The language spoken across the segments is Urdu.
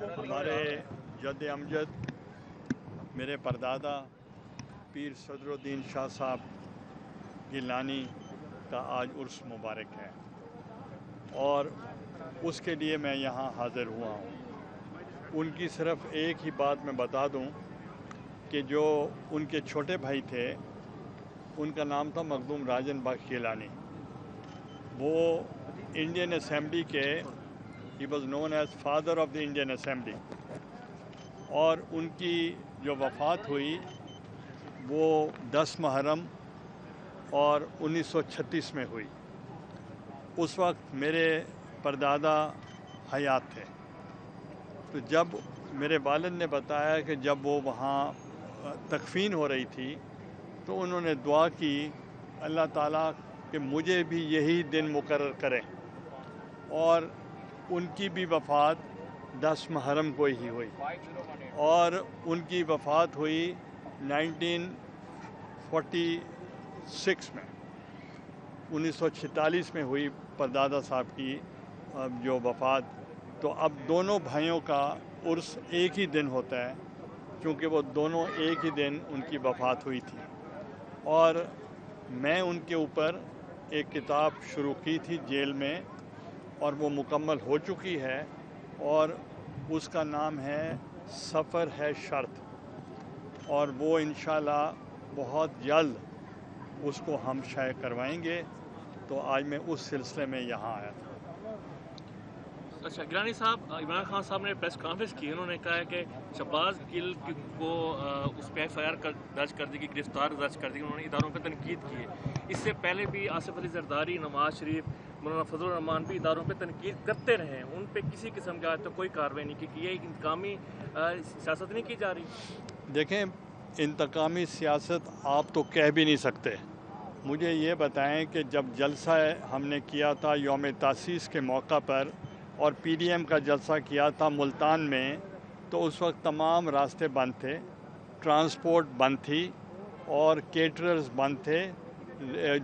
ہمارے جد امجد میرے پردادا پیر صدر الدین شاہ صاحب گیلانی کا آج عرس مبارک ہے اور اس کے لیے میں یہاں حاضر ہوا ہوں۔ ان کی صرف ایک ہی بات میں بتا دوں کہ جو ان کے چھوٹے بھائی تھے ان کا نام تھا مخدوم راجن بخش گیلانی۔ وہ انڈین اسمبلی کے he was known as father of the Indian assembly, اور ان کی جو وفات ہوئی وہ 10 محرم اور 1936 میں ہوئی۔ اس وقت میرے پردادا حیات تھے، تو جب میرے والد نے بتایا کہ جب وہ وہاں تکفین ہو رہی تھی تو انہوں نے دعا کی اللہ تعالیٰ کہ مجھے بھی یہی دن مقرر کریں، اور ان کی بھی وفات 10 محرم کو ہی ہوئی، اور ان کی وفات ہوئی 1946 میں، 1946 میں ہوئی پردادا صاحب کی جو وفات۔ تو اب دونوں بھائیوں کا عرس ایک ہی دن ہوتا ہے، کیونکہ وہ دونوں ایک ہی دن ان کی وفات ہوئی تھی۔ اور میں ان کے اوپر ایک کتاب شروع کی تھی جیل میں، اور وہ مکمل ہو چکی ہے، اور اس کا نام ہے سفر ہے شرط، اور وہ انشاءاللہ بہت جلد اس کو ہم شائع کروائیں گے۔ تو آج میں اس سلسلے میں یہاں آیا تھا۔ اچھا، گیلانی صاحب، عمران خان صاحب نے پریس کانفرنس کی، انہوں نے کہا ہے کہ شہباز گل کو اس پہ ایف آئی آر درج کر دی گئی، گرفتار درج کر دی گئی، انہوں نے اداروں پہ تنقید کی ہے۔ اس سے پہلے بھی آصف علی زرداری، نواز شریف، مولانا فضل الرحمان بھی اداروں پہ تنقید کرتے رہے ہیں، ان پہ کسی قسم کا آج تک کوئی کارروائی نہیں کی کہ یہ انتقامی سیاست نہیں کی جا رہی؟ دیکھیں، انتقامی سیاست آپ تو کہہ بھی نہیں سکتے۔ مجھے یہ بتائیں کہ جب جلسہ ہم نے کیا تھا یوم تاسیس کے موقع پر، اور پی ڈی ایم کا جلسہ کیا تھا ملتان میں، تو اس وقت تمام راستے بند تھے، ٹرانسپورٹ بند تھی، اور کیٹررز بند تھے،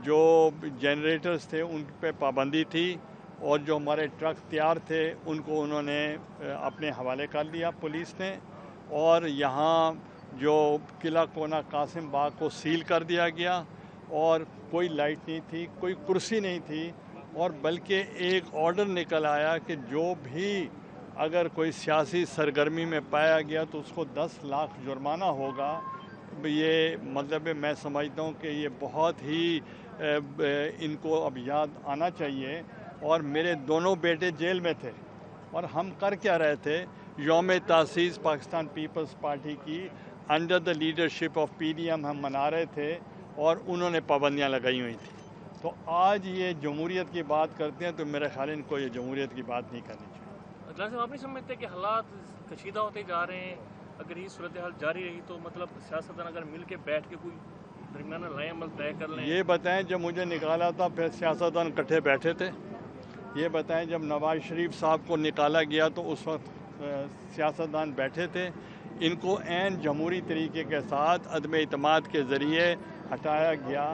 جو جنریٹرز تھے ان پہ پابندی تھی، اور جو ہمارے ٹرک تیار تھے ان کو انہوں نے اپنے حوالے کر لیا پولیس نے، اور یہاں جو قلعہ کونا قاسم باغ کو سیل کر دیا گیا، اور کوئی لائٹ نہیں تھی، کوئی کرسی نہیں تھی، اور بلکہ ایک آرڈر نکل آیا کہ جو بھی اگر کوئی سیاسی سرگرمی میں پایا گیا تو اس کو 10 لاکھ جرمانہ ہوگا۔ یہ مطلب میں سمجھتا ہوں کہ یہ بہت ہی ان کو اب یاد آنا چاہیے۔ اور میرے دونوں بیٹے جیل میں تھے، اور ہم کر کیا رہے تھے؟ یوم تاسیس پاکستان پیپلز پارٹی کی under the leadership of P D M ہم منا رہے تھے، اور انہوں نے پابندیاں لگائی ہوئی تھیں۔ تو آج یہ جمہوریت کی بات کرتے ہیں تو میرے خیال ان کو یہ جمہوریت کی بات نہیں کرنی چاہیے۔ گیلانی صاحب، آپ نہیں سمجھتے کہ حالات کشیدہ ہوتے جا رہے ہیں؟ اگر یہ صورتحال جاری رہی تو مطلب سیاستدان اگر مل کے بیٹھ کے کوئی درمیانہ رائے عمل طے کر لیں؟ یہ بتائیں، جب مجھے نکالا تھا پھر سیاستدان اکٹھے بیٹھے تھے؟ یہ بتائیں، جب نواز شریف صاحب کو نکالا گیا تو اس وقت سیاستدان بیٹھے تھے؟ ان کو عین جمہوری طریقے کے ساتھ عدم اعتماد کے ذریعے ہٹایا گیا۔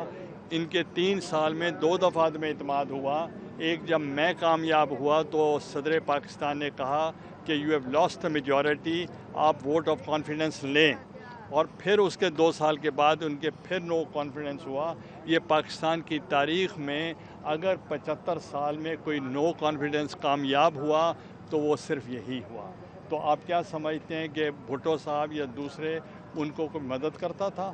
ان کے 3 سال میں 2 دفعہ عدم اعتماد ہوا۔ ایک جب میں کامیاب ہوا تو صدر پاکستان نے کہا کہ you have lost the majority, آپ ووٹ آف کانفیڈنس لیں، اور پھر اس کے 2 سال کے بعد ان کے پھر نو کانفیڈنس ہوا۔ یہ پاکستان کی تاریخ میں اگر 75 سال میں کوئی نو کانفیڈنس کامیاب ہوا تو وہ صرف یہی ہوا۔ تو آپ کیا سمجھتے ہیں کہ بھٹو صاحب یا دوسرے ان کو کوئی مدد کرتا تھا؟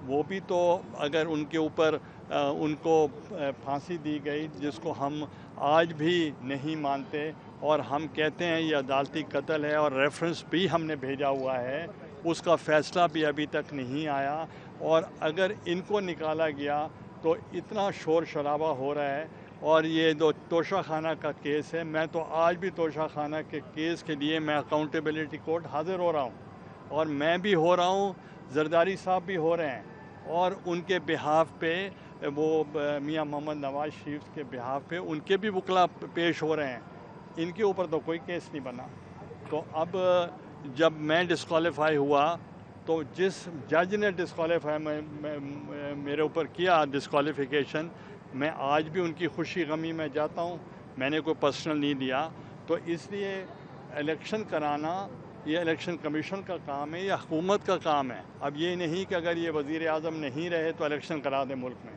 وہ بھی تو اگر ان کے اوپر ان کو پھانسی دی گئی، جس کو ہم آج بھی نہیں مانتے، اور ہم کہتے ہیں یہ عدالتی قتل ہے، اور ریفرنس بھی ہم نے بھیجا ہوا ہے، اس کا فیصلہ بھی ابھی تک نہیں آیا۔ اور اگر ان کو نکالا گیا تو اتنا شور شرابہ ہو رہا ہے۔ اور یہ جو توشہ خانہ کا کیس ہے، میں تو آج بھی توشہ خانہ کے کیس کے لیے میں اکاؤنٹیبلٹی کورٹ حاضر ہو رہا ہوں، اور میں بھی ہو رہا ہوں، زرداری صاحب بھی ہو رہے ہیں، اور ان کے بہاف پہ وہ میاں محمد نواز شریف کے بہاف پہ ان کے بھی وکلا پیش ہو رہے ہیں۔ ان کے اوپر تو کوئی کیس نہیں بنا۔ تو اب جب میں ڈسکوالیفائی ہوا تو جس جج نے ڈسکوالیفائی میرے اوپر کیا ڈسکوالیفیکیشن، میں آج بھی ان کی خوشی غمی میں جاتا ہوں، میں نے کوئی پرسنل نہیں لیا۔ تو اس لیے الیکشن کرانا یہ الیکشن کمیشن کا کام ہے یا حکومت کا کام ہے. اب یہ نہیں کہ اگر یہ وزیر اعظم نہیں رہے تو الیکشن کرا دیں ملک میں،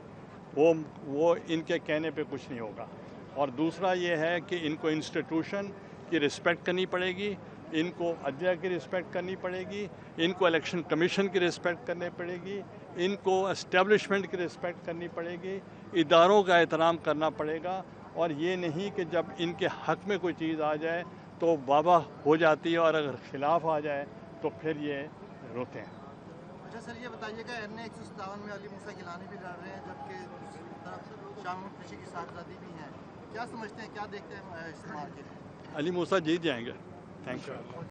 وہ ان کے کہنے پہ کچھ نہیں ہوگا. اور دوسرا یہ ہے کہ ان کو انسٹیٹیوشن کی رسپیکٹ کرنی پڑے گی، ان کو عدلیہ کی رسپیکٹ کرنی پڑے گی، ان کو الیکشن کمیشن کی رسپیکٹ کرنی پڑے گی، ان کو اسٹیبلشمنٹ کی رسپیکٹ کرنی پڑے گی، اداروں کا احترام کرنا پڑے گا. اور یہ نہیں کہ جب ان کے حق میں کوئی چیز آ جائے تو واہ ہو جاتی ہے اور اگر خلاف آ جائے تو پھر یہ روتے ہیں. اچھا سر، یہ بتائیے کہ این 157 میں علی موسیٰ گیلانی بھی لڑ رہے ہیں جبکہ دوسری طرف شاہ محمود قریشی کی صاحبزادی بھی ہیں. کیا سمجھتے ہیں، کیا دیکھتے ہیں استعمال کے لیے؟ علی موسیٰ جیت جائیں گے. Thank you.